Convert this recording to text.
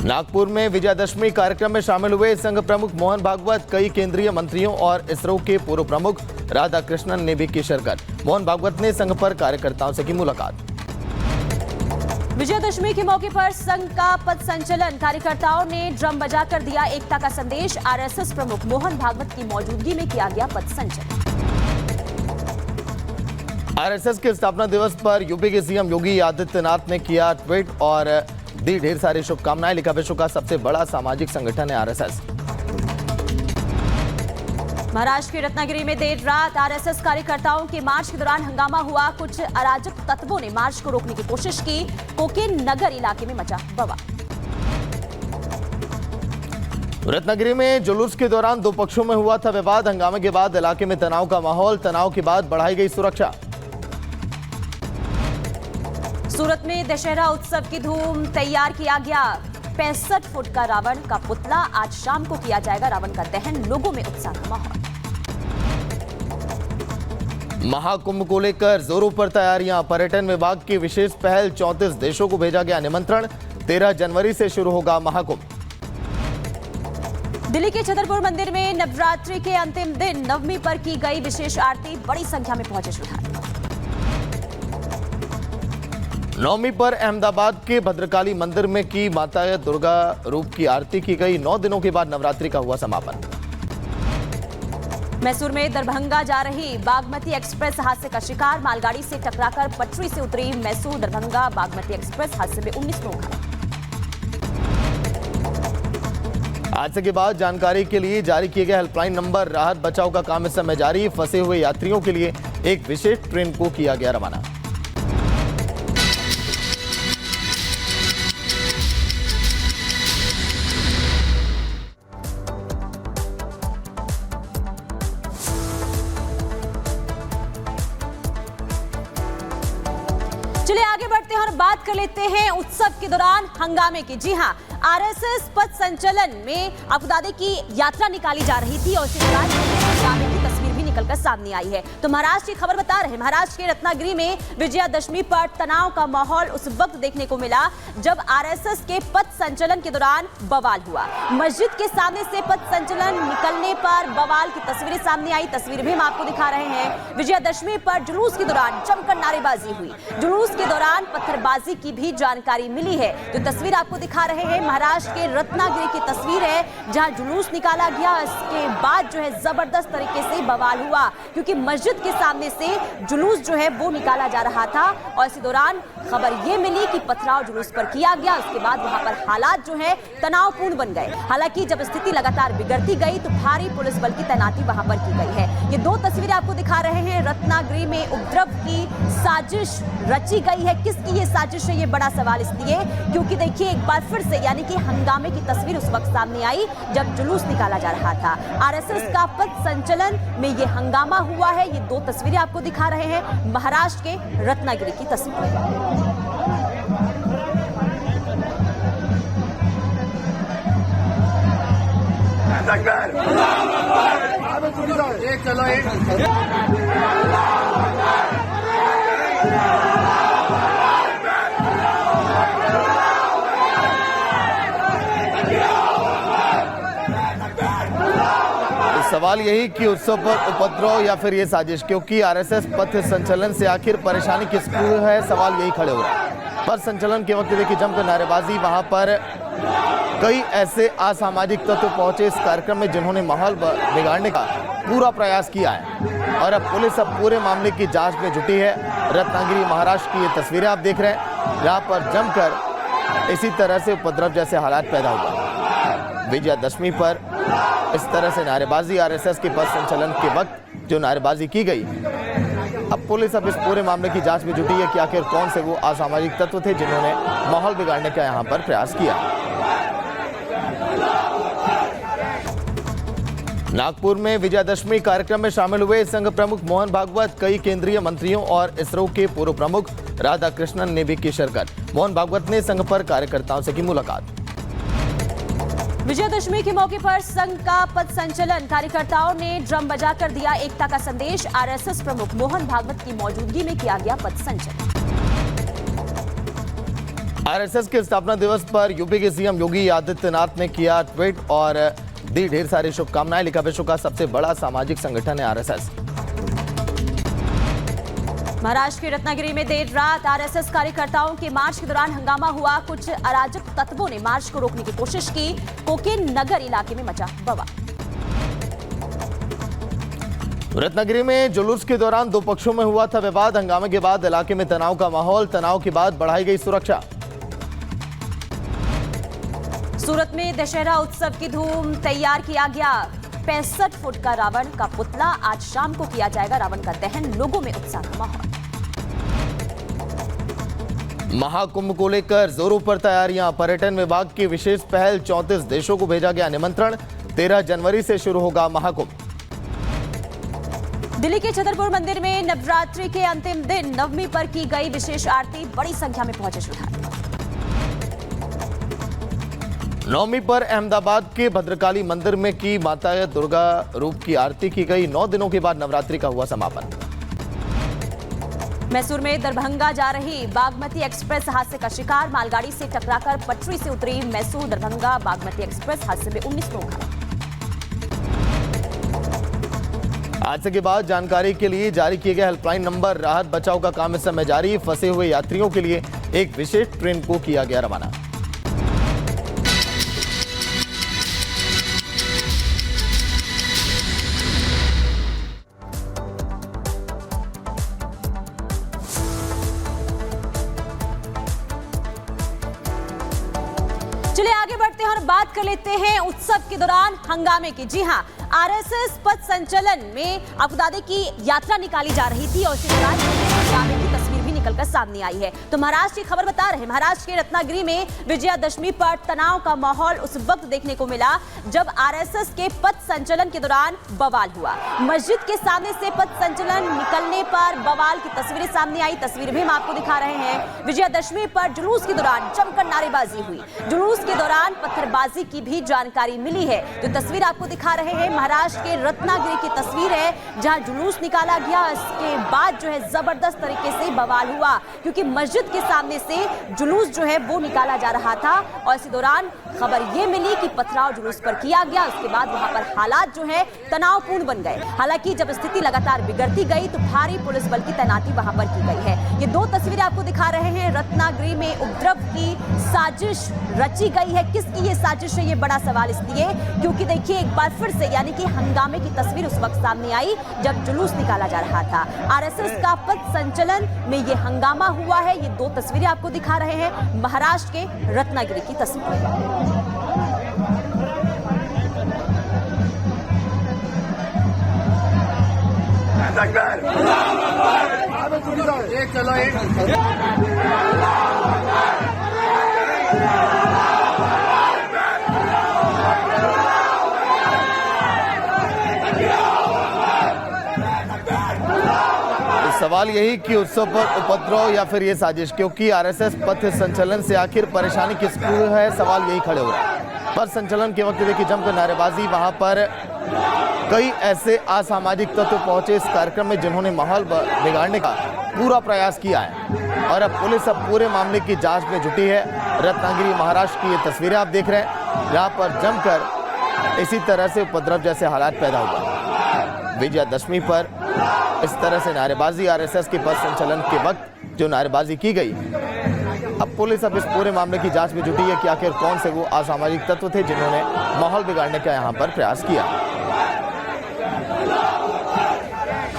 नागपुर में विजयादशमी कार्यक्रम में शामिल हुए संघ प्रमुख मोहन भागवत, कई केंद्रीय मंत्रियों और इसरो के पूर्व प्रमुख राधाकृष्णन ने भी की शिरकत। मोहन भागवत ने संघ पर कार्यकर्ताओं से की मुलाकात। विजयादशमी के मौके पर संघ का पथ संचलन, कार्यकर्ताओं ने ड्रम बजाकर दिया एकता का संदेश। आरएसएस प्रमुख मोहन भागवत की मौजूदगी में किया गया पथ संचलन। आरएसएस के स्थापना दिवस पर यूपी के सीएम योगी आदित्यनाथ ने किया ट्वीट और दी ढेर सारी शुभकामनाएं। लिखा, विश्व का सबसे बड़ा सामाजिक संगठन है आरएसएस। महाराष्ट्र के रत्नागिरी में देर रात आरएसएस कार्यकर्ताओं के मार्च के दौरान हंगामा हुआ। कुछ अराजक तत्वों ने मार्च को रोकने की कोशिश की। कोकेन नगर इलाके में मचा बवाल। रत्नागिरी में जुलूस के दौरान दो पक्षों में हुआ था विवाद। हंगामे के बाद इलाके में तनाव का माहौल। तनाव के बाद बढ़ाई गई सुरक्षा। सूरत में दशहरा उत्सव की धूम, तैयार किया गया 65 फुट का रावण का पुतला। आज शाम को किया जाएगा रावण का दहन। लोगों में उत्साह का माहौल। महाकुंभ को लेकर जोरों पर तैयारियां। पर्यटन विभाग की विशेष पहल, 34 देशों को भेजा गया निमंत्रण। 13 जनवरी से शुरू होगा महाकुंभ। दिल्ली के छतरपुर मंदिर में नवरात्रि के अंतिम दिन नवमी पर की गई विशेष आरती। बड़ी संख्या में पहुंचे श्रद्धालु। नवमी पर अहमदाबाद के भद्रकाली मंदिर में की माता दुर्गा रूप की आरती की गई। 9 दिनों के बाद नवरात्रि का हुआ समापन। मैसूर में दरभंगा जा रही बागमती एक्सप्रेस हादसे का शिकार। मालगाड़ी से टकराकर पटरी से उतरी मैसूर दरभंगा बागमती एक्सप्रेस। हादसे में 19 लोग घायल। हादसे के बाद जानकारी के लिए जारी किए गए हेल्पलाइन नंबर। राहत बचाव का काम इस समय जारी। फंसे हुए यात्रियों के लिए एक विशेष ट्रेन को किया गया रवाना। चलिए आगे बढ़ते हैं और बात कर लेते हैं उत्सव के दौरान हंगामे की। जी हां, आरएसएस पथ संचलन में आपको बता दें कि यात्रा निकाली जा रही थी और इसी दौरान हंगामे की तस्वीर भी निकलकर सामने आई है। तो महाराष्ट्र की खबर बता रहे हैं, महाराष्ट्र के रत्नागिरी में विजयादशमी पर तनाव का माहौल उस वक्त देखने को मिला जब आरएसएस के पथ संचलन के दौरान बवाल हुआ। मस्जिद के सामने से पथ संचलन निकलने पर बवाल की तस्वीरें सामने आई। तस्वीर भी हम आपको दिखा रहे हैं। विजयादशमी पर जुलूस के दौरान जमकर नारेबाजी हुई। जुलूस के दौरान पत्थरबाजी की भी जानकारी मिली है। जो तस्वीर आपको दिखा रहे हैं महाराष्ट्र के रत्नागिरी की तस्वीर है, जहां जुलूस निकाला गया। इसके बाद जो है जबरदस्त तरीके से बवाल हुआ क्योंकि मस्जिद के सामने से जुलूस जो है वो निकाला जा रहा था और इसी दौरान खबर ये मिली कि पथराव जुलूस पर किया गया। उसके बाद वहां पर हालात जो है तनावपूर्ण बन गए। हालांकि जब स्थिति लगातार बिगड़ती गई तो भारी पुलिस बल की तैनाती वहां पर की गई है। ये दो तस्वीरें आपको दिखा रहे हैं। रत्नागिरी में उपद्रव की साजिश रची गई है। किसकी ये साजिश है, ये बड़ा सवाल इसलिए क्योंकि देखिए एक बार फिर से यानी कि हंगामे की तस्वीर उस वक्त सामने आई जब जुलूस निकाला जा रहा था। आरएसएस का पथ संचलन में ये हंगामा हुआ है। ये दो तस्वीरें आपको दिखा रहे हैं महाराष्ट्र के रत्नागिरी की तस्वीरें। सवाल यही कि उत्सव पर उपद्रव या फिर ये साजिश, क्योंकि आरएसएस पथ संचलन से आखिर परेशानी किसको है, सवाल यही खड़े हो रहा है। पथ संचलन के वक्त देखिए जमकर नारेबाजी। वहां पर कई ऐसे असामाजिक तत्व पहुंचे इस कार्यक्रम में जिन्होंने माहौल बिगाड़ने का पूरा प्रयास किया है और अब पुलिस पूरे मामले की जांच में जुटी है। रत्नागिरी महाराष्ट्र की ये तस्वीरें आप देख रहे हैं, जहां पर जमकर इसी तरह से उपद्रव जैसे हालात पैदा हुआ। विजयादशमी पर इस तरह से नारेबाजी, आरएसएस के पथ संचलन के वक्त जो नारेबाजी की गई, अब पुलिस अब इस पूरे मामले की जांच में जुटी है कि आखिर कौन से वो असामाजिक तत्व थे जिन्होंने माहौल बिगाड़ने का यहां पर प्रयास किया। नागपुर में विजयादशमी कार्यक्रम में शामिल हुए संघ प्रमुख मोहन भागवत, कई केंद्रीय मंत्रियों और इसरो के पूर्व प्रमुख राधाकृष्णन ने भी की शिरकत। मोहन भागवत ने संघ पर कार्यकर्ताओं से की मुलाकात। विजयादशमी के मौके पर संघ का पथ संचलन, कार्यकर्ताओं ने ड्रम बजाकर दिया एकता का संदेश। आरएसएस प्रमुख मोहन भागवत की मौजूदगी में किया गया पथ संचलन। आरएसएस के स्थापना दिवस पर यूपी के सीएम योगी आदित्यनाथ ने किया ट्वीट और दी ढेर सारी शुभकामनाएं। लिखा विश्व का सबसे बड़ा सामाजिक संगठन है आरएसएस। महाराष्ट्र के रत्नागिरी में देर रात आरएसएस कार्यकर्ताओं के मार्च के दौरान हंगामा हुआ। कुछ अराजक तत्वों ने मार्च को रोकने की कोशिश की। कोकेन नगर इलाके में मचा बवाल। रत्नागिरी में जुलूस के दौरान दो पक्षों में हुआ था विवाद। हंगामे के बाद इलाके में तनाव का माहौल। तनाव के बाद बढ़ाई गई सुरक्षा। सूरत में दशहरा उत्सव की धूम। तैयार किया गया 65 फुट का रावण का पुतला। आज शाम को किया जाएगा रावण का दहन। लोगों में उत्साह का माहौल। महाकुंभ को लेकर जोरों पर तैयारियां। पर्यटन विभाग की विशेष पहल। 34 देशों को भेजा गया निमंत्रण। 13 जनवरी से शुरू होगा महाकुंभ। दिल्ली के छतरपुर मंदिर में नवरात्रि के अंतिम दिन नवमी पर की गई विशेष आरती। बड़ी संख्या में पहुंचे श्रद्धालु। नवमी पर अहमदाबाद के भद्रकाली मंदिर में की माता दुर्गा रूप की आरती की गई। 9 दिनों के बाद नवरात्रि का हुआ समापन। मैसूर में दरभंगा जा रही बागमती एक्सप्रेस हादसे का शिकार। मालगाड़ी से टकराकर पटरी से उतरी मैसूर दरभंगा बागमती एक्सप्रेस। हादसे में 19 लोग घायल। हादसे के बाद जानकारी के लिए जारी किए गए हेल्पलाइन नंबर। राहत बचाव का काम इस समय जारी। फंसे हुए यात्रियों के लिए एक विशेष ट्रेन को किया गया रवाना। चलिए आगे बढ़ते हैं और बात कर लेते हैं उत्सव के दौरान हंगामे की। जी हां, आरएसएस पथ संचलन में आपको बता दें कि यात्रा निकाली जा रही थी और इसी दौरान हंगामे की तस्वीर भी निकलकर सामने आई है। तो महाराष्ट्र की खबर बता रहे हैं। महाराष्ट्र के रत्नागिरी में विजयादशमी पर तनाव का माहौल उस वक्त देखने को मिला जब आरएसएस के पथ संचलन के दौरान बवाल हुआ। मस्जिद के सामने से पथ संचलन निकलने पर बवाल की तस्वीरें सामने आई। तस्वीर भी हम आपको दिखा रहे हैं। विजयादशमी पर जुलूस के दौरान जमकर नारेबाजी हुई। जुलूस के दौरान पत्थरबाजी की भी जानकारी मिली है। जो तस्वीर आपको दिखा रहे हैं महाराष्ट्र के रत्नागिरी की तस्वीर है जहां जुलूस निकाला गया। इसके बाद जो है जबरदस्त तरीके से बवाल हुआ क्योंकि मस्जिद के सामने से जुलूस जो है वो निकाला जा रहा था और इसी दौरान खबर ये मिली कि पथराव जुलूस पर किया गया। उसके बाद वहां पर हालात जो है तनावपूर्ण बन गए। हालांकि जब स्थिति लगातार बिगड़ती गई तो भारी पुलिस बल की तैनाती वहां पर की गई है। ये दो तस्वीरें आपको दिखा रहे हैं। रत्नागिरी में उपद्रव की साजिश रची गई है। किसकी ये साजिश है, ये बड़ा सवाल इसलिए क्योंकि देखिए एक बार फिर से यानी कि हंगामे की तस्वीर उस वक्त सामने आई जब जुलूस निकाला जा रहा था। आरएसएस का पथ संचलन में ये हंगामा हुआ है। ये दो तस्वीरें आपको दिखा रहे हैं महाराष्ट्र के रत्नागिरी की तस्वीर। सवाल यही कि उत्सव पर उपद्रव या फिर ये साजिश, क्योंकि आरएसएस पथ संचलन से आखिर परेशानी किसको है, सवाल यही खड़े हो रहा है। पथ संचलन के वक्त देखिए जमकर नारेबाजी। वहां पर कई ऐसे असामाजिक तत्व पहुंचे इस कार्यक्रम में जिन्होंने माहौल बिगाड़ने का पूरा प्रयास किया है और अब पुलिस अब पूरे मामले की जांच में जुटी है। रत्नागिरी महाराष्ट्र की ये तस्वीरें आप देख रहे हैं जहां पर जमकर इसी तरह से उपद्रव जैसे हालात पैदा हुआ। विजयादशमी पर इस तरह से नारेबाजी, आरएसएस के पथ संचलन के वक्त जो नारेबाजी की गई, अब पुलिस अब इस पूरे मामले की जांच में जुटी है कि आखिर कौन से वो असामाजिक तत्व थे जिन्होंने माहौल बिगाड़ने का यहां पर प्रयास किया।